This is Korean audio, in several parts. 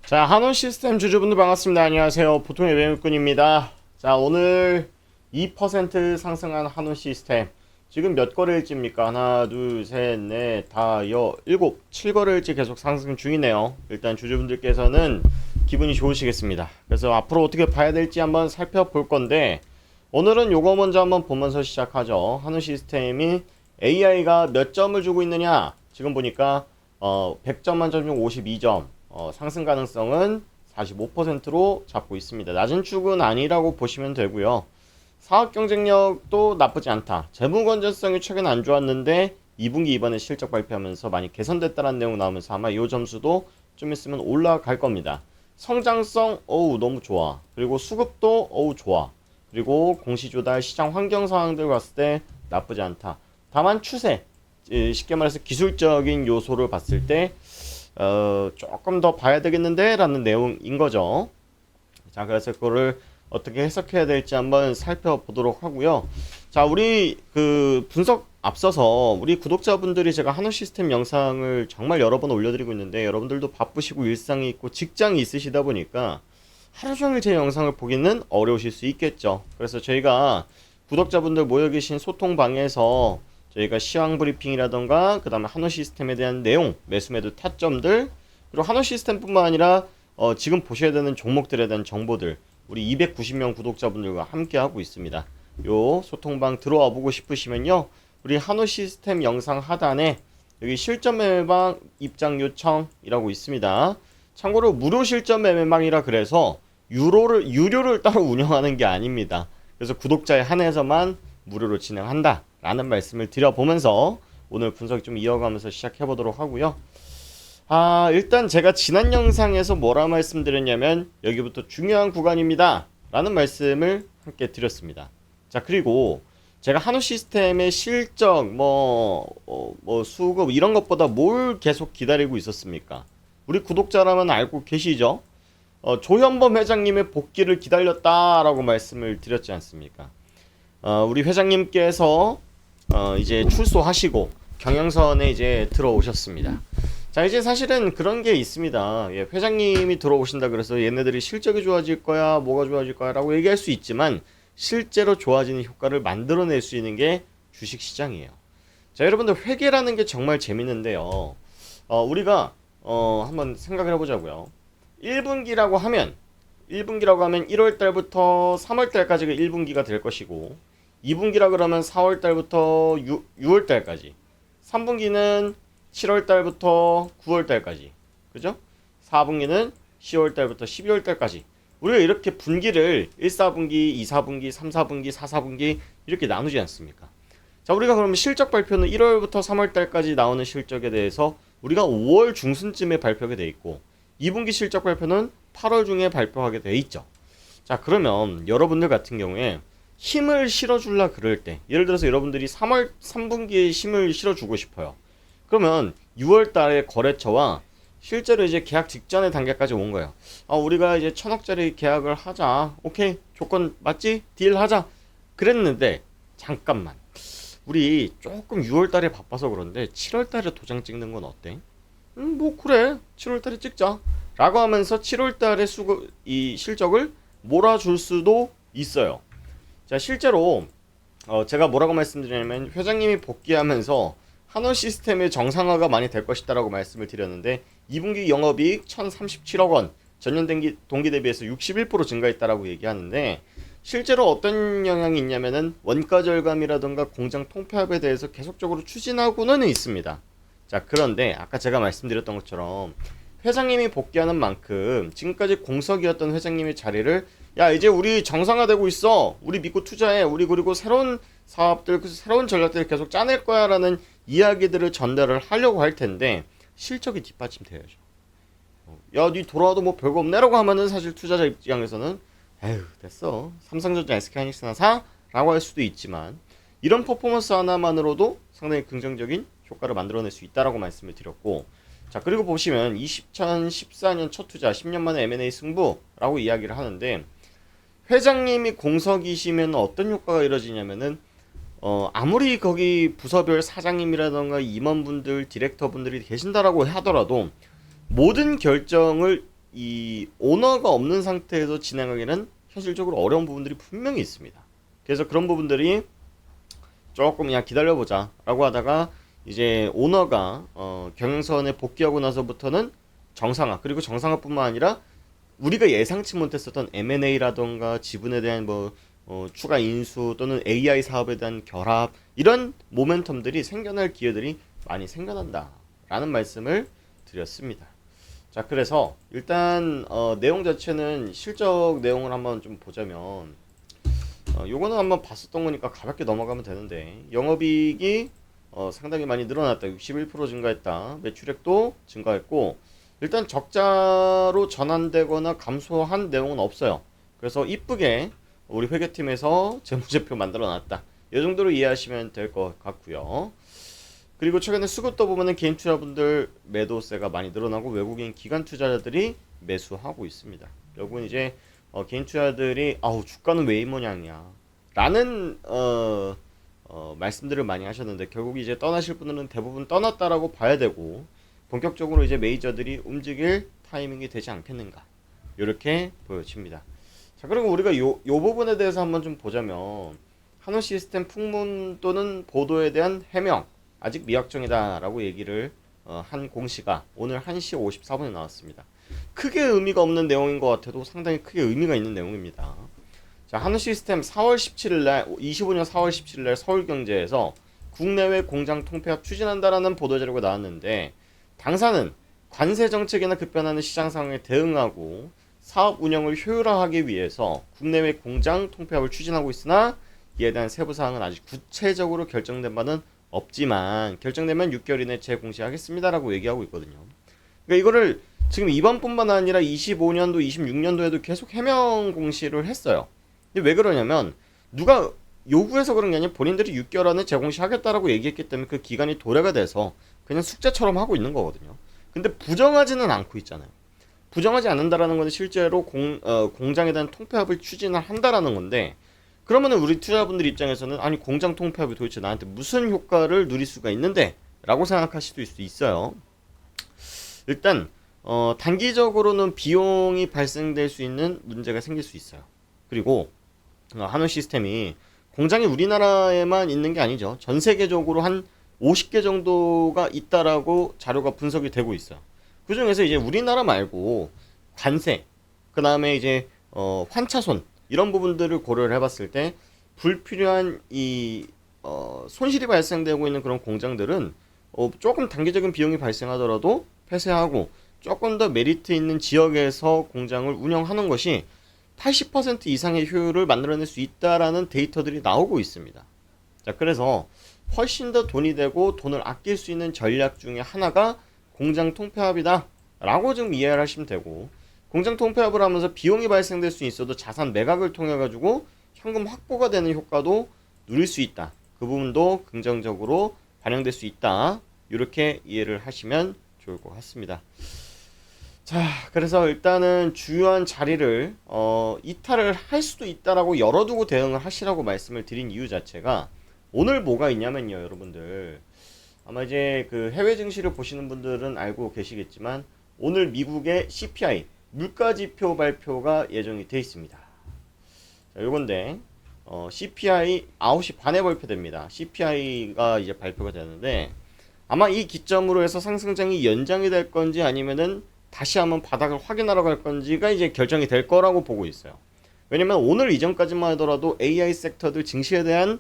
자, 한원 시스템 주주분들 반갑습니다. 안녕하세요. 보통의 외국군입니다. 자, 오늘 2% 상승한 한원 시스템. 지금 몇 거래일지입니까? 하나, 둘, 셋, 넷, 다, 일곱, 7거래일지 계속 상승 중이네요. 일단 주주분들께서는 기분이 좋으시겠습니다. 그래서 앞으로 어떻게 봐야 될지 한번 살펴볼 건데, 오늘은 요거 먼저 한번 보면서 시작하죠. 한원 시스템이 AI가 몇 점을 주고 있느냐? 지금 보니까 100점 만점 중 52점. 상승 가능성은 45%로 잡고 있습니다. 낮은 축은 아니라고 보시면 되고요. 사업 경쟁력도 나쁘지 않다. 재무 건전성이 최근 안 좋았는데 2분기 이번에 실적 발표하면서 많이 개선됐다는 내용 나오면서 아마 이 점수도 좀 있으면 올라갈 겁니다. 성장성 너무 좋아. 그리고 수급도 좋아. 그리고 공시조달 시장 환경 상황들 봤을 때 나쁘지 않다. 다만 추세, 쉽게 말해서 기술적인 요소를 봤을 때 조금 더 봐야 되겠는데 라는 내용인 거죠. 자, 그래서 그거를 어떻게 해석해야 될지 한번 살펴보도록 하고요. 자, 우리 분석 앞서서 우리 구독자분들이 제가 한원 시스템 영상을 정말 여러 번 올려드리고 있는데 여러분들도 바쁘시고 일상이 있고 직장이 있으시다 보니까 하루 종일 제 영상을 보기는 어려우실 수 있겠죠. 그래서 저희가 구독자분들 모여 계신 소통방에서 저희가 시황 브리핑이라던가 그 다음에 한원 시스템에 대한 내용, 매수매도 타점들, 그리고 한원 시스템뿐만 아니라 지금 보셔야 되는 종목들에 대한 정보들 우리 290명 구독자분들과 함께 하고 있습니다. 요 소통방 들어와 보고 싶으시면요, 우리 한원 시스템 영상 하단에 여기 실전 매매방 입장 요청이라고 있습니다. 참고로 무료 실전 매매방이라 그래서 유료를 따로 운영하는 게 아닙니다. 그래서 구독자에 한해서만 무료로 진행한다 라는 말씀을 드려보면서 오늘 분석 좀 이어가면서 시작해 보도록 하고요. 일단 제가 지난 영상에서 뭐라 말씀드렸냐면 여기부터 중요한 구간입니다 라는 말씀을 함께 드렸습니다. 자, 그리고 제가 한우 시스템의 실적 수급 이런 것보다 뭘 계속 기다리고 있었습니까? 우리 구독자라면 알고 계시죠? 조현범 회장님의 복귀를 기다렸다라고 말씀을 드렸지 않습니까? 우리 회장님께서 이제 출소하시고 경영선에 이제 들어오셨습니다. 자, 이제 사실은 그런 게 있습니다. 예, 회장님이 들어오신다 그래서 얘네들이 실적이 좋아질 거야, 뭐가 좋아질 거야 라고 얘기할 수 있지만 실제로 좋아지는 효과를 만들어낼 수 있는 게 주식시장이에요. 자, 여러분들 회계라는 게 정말 재밌는데요. 우리가 한번 생각을 해보자고요. 1분기라고 하면 1월달부터 3월달까지가 1분기가 될 것이고, 2분기라 그러면 4월달부터 6월달까지, 3분기는 7월달부터 9월달까지, 그죠? 4분기는 10월달부터 12월달까지. 우리가 이렇게 분기를 1, 4분기, 2, 4분기, 3, 4분기, 4, 4분기 이렇게 나누지 않습니까? 자, 우리가 그러면 실적 발표는 1월부터 3월달까지 나오는 실적에 대해서 우리가 5월 중순쯤에 발표가 돼 있고, 2분기 실적 발표는 8월 중에 발표하게 돼 있죠. 자, 그러면 여러분들 같은 경우에 힘을 실어주려 그럴 때, 예를 들어서 여러분들이 3분기에 힘을 실어주고 싶어요. 그러면 6월 달에 거래처와 실제로 이제 계약 직전의 단계까지 온 거예요. 우리가 이제 1,000억짜리 계약을 하자. 오케이. 조건 맞지? 딜 하자. 그랬는데, 잠깐만. 우리 조금 6월 달에 바빠서 그런데 7월 달에 도장 찍는 건 어때? 뭐 그래. 7월 달에 찍자. 라고 하면서 7월 달에 이 실적을 몰아줄 수도 있어요. 자, 실제로 제가 뭐라고 말씀드리냐면 회장님이 복귀하면서 한원 시스템의 정상화가 많이 될 것이다 라고 말씀을 드렸는데 2분기 영업이익 1,037억 원, 전년 동기 대비해서 61% 증가했다라고 얘기하는데, 실제로 어떤 영향이 있냐면은 원가 절감이라던가 공장 통폐합에 대해서 계속적으로 추진하고는 있습니다. 자, 그런데 아까 제가 말씀드렸던 것처럼 회장님이 복귀하는 만큼 지금까지 공석이었던 회장님의 자리를, 야, 이제 우리 정상화되고 있어, 우리 믿고 투자해, 우리 그리고 새로운 사업들, 새로운 전략들을 계속 짜낼 거야 라는 이야기들을 전달을 하려고 할 텐데 실적이 뒷받침돼야죠. 야, 니 돌아와도 뭐 별거 없네 라고 하면은 사실 투자자 입장에서는 에휴 됐어, 삼성전자, SK하이닉스나 사? 라고 할 수도 있지만 이런 퍼포먼스 하나만으로도 상당히 긍정적인 효과를 만들어낼 수 있다라고 말씀을 드렸고, 자, 그리고 보시면 2014년 첫 투자 10년 만에 M&A 승부라고 이야기를 하는데, 회장님이 공석이시면 어떤 효과가 이루어지냐면은 아무리 거기 부서별 사장님이라던가 임원분들, 디렉터분들이 계신다라고 하더라도 모든 결정을 이 오너가 없는 상태에서 진행하기는 현실적으로 어려운 부분들이 분명히 있습니다. 그래서 그런 부분들이 조금 그냥 기다려보자 라고 하다가 이제 오너가 경영선에 복귀하고 나서부터는 정상화, 그리고 정상화뿐만 아니라 우리가 예상치 못했었던 M&A라던가 지분에 대한 추가 인수 또는 AI 사업에 대한 결합, 이런 모멘텀들이 생겨날 기회들이 많이 생겨난다 라는 말씀을 드렸습니다. 자, 그래서 일단 내용 자체는 실적 내용을 한번 좀 보자면 요거는 한번 봤었던 거니까 가볍게 넘어가면 되는데, 영업이익이 상당히 많이 늘어났다. 61% 증가했다. 매출액도 증가했고, 일단 적자로 전환되거나 감소한 내용은 없어요. 그래서 이쁘게 우리 회계팀에서 재무제표 만들어 놨다. 이 정도로 이해하시면 될 것 같고요. 그리고 최근에 수급도 보면은 개인 투자분들 매도세가 많이 늘어나고 외국인 기관 투자자들이 매수하고 있습니다. 결국은 이제 개인 투자자들이 아우 주가는 왜 이 모양이야 라는 말씀들을 많이 하셨는데, 결국 이제 떠나실 분들은 대부분 떠났다라고 봐야 되고, 본격적으로 이제 메이저들이 움직일 타이밍이 되지 않겠는가, 이렇게 보여집니다. 자, 그리고 우리가 요 부분에 대해서 한번 좀 보자면, 한우시스템 풍문 또는 보도에 대한 해명 아직 미확정이다 라고 얘기를 한 공시가 오늘 1시 54분에 나왔습니다. 크게 의미가 없는 내용인 것 같아도 상당히 크게 의미가 있는 내용입니다. 자, 한우시스템 4월 17일날 25년 4월 17일날 서울경제에서 국내외 공장 통폐합 추진한다라는 보도자료가 나왔는데, 당사는 관세 정책이나 급변하는 시장 상황에 대응하고 사업 운영을 효율화하기 위해서 국내외 공장 통폐합을 추진하고 있으나 이에 대한 세부 사항은 아직 구체적으로 결정된 바는 없지만 결정되면 6개월 이내 재공시하겠습니다라고 얘기하고 있거든요. 그러니까 이거를 지금 이번뿐만 아니라 25년도, 26년도에도 계속 해명 공시를 했어요. 근데 왜 그러냐면 누가 요구해서 그런 게 아니라 본인들이 6개월 안에 재공시하겠다라고 얘기했기 때문에 그 기간이 도래가 돼서 그냥 숙제처럼 하고 있는 거거든요. 근데 부정하지는 않고 있잖아요. 부정하지 않는다라는 건 실제로 공장에 대한 통폐합을 추진을 한다라는 건데, 그러면 우리 투자분들 입장에서는 아니 공장 통폐합이 도대체 나한테 무슨 효과를 누릴 수가 있는데 라고 생각하실 수도 있어요. 일단 단기적으로는 비용이 발생될 수 있는 문제가 생길 수 있어요. 그리고 한우시스템이 공장이 우리나라에만 있는 게 아니죠. 전 세계적으로 한 50개 정도가 있다라고 자료가 분석이 되고 있어요. 그 중에서 이제 우리나라 말고 관세, 그 다음에 이제 환차손, 이런 부분들을 고려를 해봤을 때 불필요한 손실이 발생되고 있는 그런 공장들은 조금 단기적인 비용이 발생하더라도 폐쇄하고 조금 더 메리트 있는 지역에서 공장을 운영하는 것이 80% 이상의 효율을 만들어낼 수 있다라는 데이터들이 나오고 있습니다. 자, 그래서 훨씬 더 돈이 되고 돈을 아낄 수 있는 전략 중에 하나가 공장 통폐합이다 라고 좀 이해를 하시면 되고, 공장 통폐합을 하면서 비용이 발생될 수 있어도 자산 매각을 통해 가지고 현금 확보가 되는 효과도 누릴 수 있다. 그 부분도 긍정적으로 반영될 수 있다. 이렇게 이해를 하시면 좋을 것 같습니다. 자, 그래서 일단은 주요한 자리를 이탈을 할 수도 있다라고 열어두고 대응을 하시라고 말씀을 드린 이유 자체가, 오늘 뭐가 있냐면요, 여러분들 아마 이제 그 해외 증시를 보시는 분들은 알고 계시겠지만 오늘 미국의 CPI 물가지표 발표가 예정이 돼 있습니다. 자, 요건데 CPI 9시 반에 발표됩니다. CPI가 이제 발표가 되는데, 아마 이 기점으로 해서 상승장이 연장이 될 건지 아니면은 다시 한번 바닥을 확인하러 갈 건지가 이제 결정이 될 거라고 보고 있어요. 왜냐면 오늘 이전까지만 하더라도 AI 섹터들 증시에 대한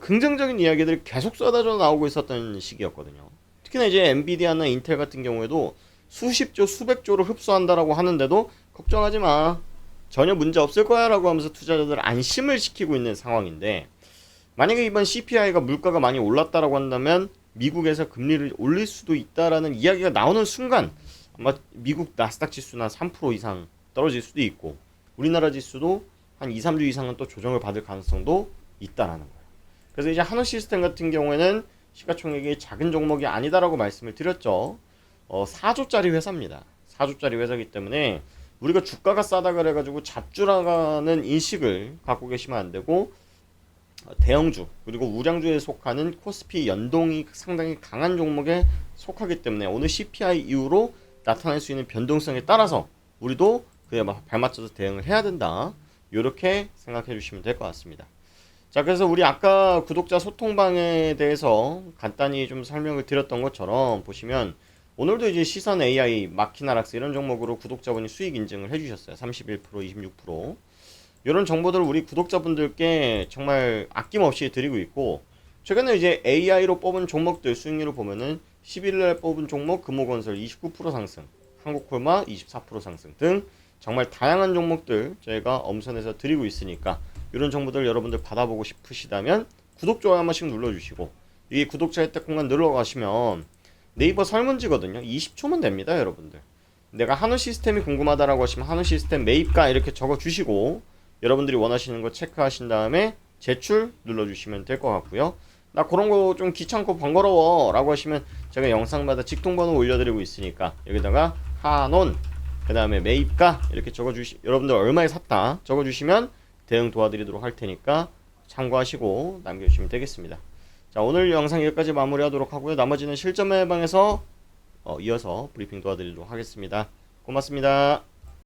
긍정적인 이야기들이 계속 쏟아져 나오고 있었던 시기였거든요. 특히나 이제 엔비디아나 인텔 같은 경우에도 수십조, 수백조를 흡수한다라고 하는데도 걱정하지 마, 전혀 문제 없을 거야 라고 하면서 투자자들 안심을 시키고 있는 상황인데, 만약에 이번 CPI가 물가가 많이 올랐다라고 한다면 미국에서 금리를 올릴 수도 있다라는 이야기가 나오는 순간 아마 미국 나스닥 지수나 3% 이상 떨어질 수도 있고 우리나라 지수도 한 2, 3주 이상은 또 조정을 받을 가능성도 있다라는 거예요. 그래서 이제 한우시스템 같은 경우에는 시가총액이 작은 종목이 아니다라고 말씀을 드렸죠. 4조짜리 회사입니다. 4조짜리 회사이기 때문에 우리가 주가가 싸다 그래가지고 잡주라는 인식을 갖고 계시면 안 되고, 대형주 그리고 우량주에 속하는 코스피 연동이 상당히 강한 종목에 속하기 때문에 오늘 CPI 이후로 나타날 수 있는 변동성에 따라서 우리도 그에 발맞춰서 대응을 해야 된다. 이렇게 생각해 주시면 될 것 같습니다. 자, 그래서 우리 아까 구독자 소통방에 대해서 간단히 좀 설명을 드렸던 것처럼 보시면 오늘도 이제 시선 AI, 마키나락스 이런 종목으로 구독자분이 수익 인증을 해주셨어요. 31%, 26%. 이런 정보들을 우리 구독자분들께 정말 아낌없이 드리고 있고, 최근에 이제 AI로 뽑은 종목들 수익률을 보면은 11일날 뽑은 종목 금호건설 29% 상승, 한국콜마 24% 상승 등 정말 다양한 종목들 저희가 엄선해서 드리고 있으니까 이런 정보들 여러분들 받아보고 싶으시다면 구독, 좋아요 한 번씩 눌러주시고, 이 구독자 혜택 공간 눌러가시면 네이버 설문지거든요. 20초면 됩니다, 여러분들. 내가 한우 시스템이 궁금하다라고 하시면 한우 시스템 매입가 이렇게 적어주시고 여러분들이 원하시는 거 체크하신 다음에 제출 눌러주시면 될 것 같고요. 나 그런 거 좀 귀찮고 번거로워 라고 하시면 제가 영상마다 직통번호 올려드리고 있으니까 여기다가 한온 그 다음에 매입가 이렇게 여러분들 얼마에 샀다 적어주시면 대응 도와드리도록 할 테니까 참고하시고 남겨주시면 되겠습니다. 자, 오늘 영상 여기까지 마무리하도록 하고요. 나머지는 실전 매방에서 이어서 브리핑 도와드리도록 하겠습니다. 고맙습니다.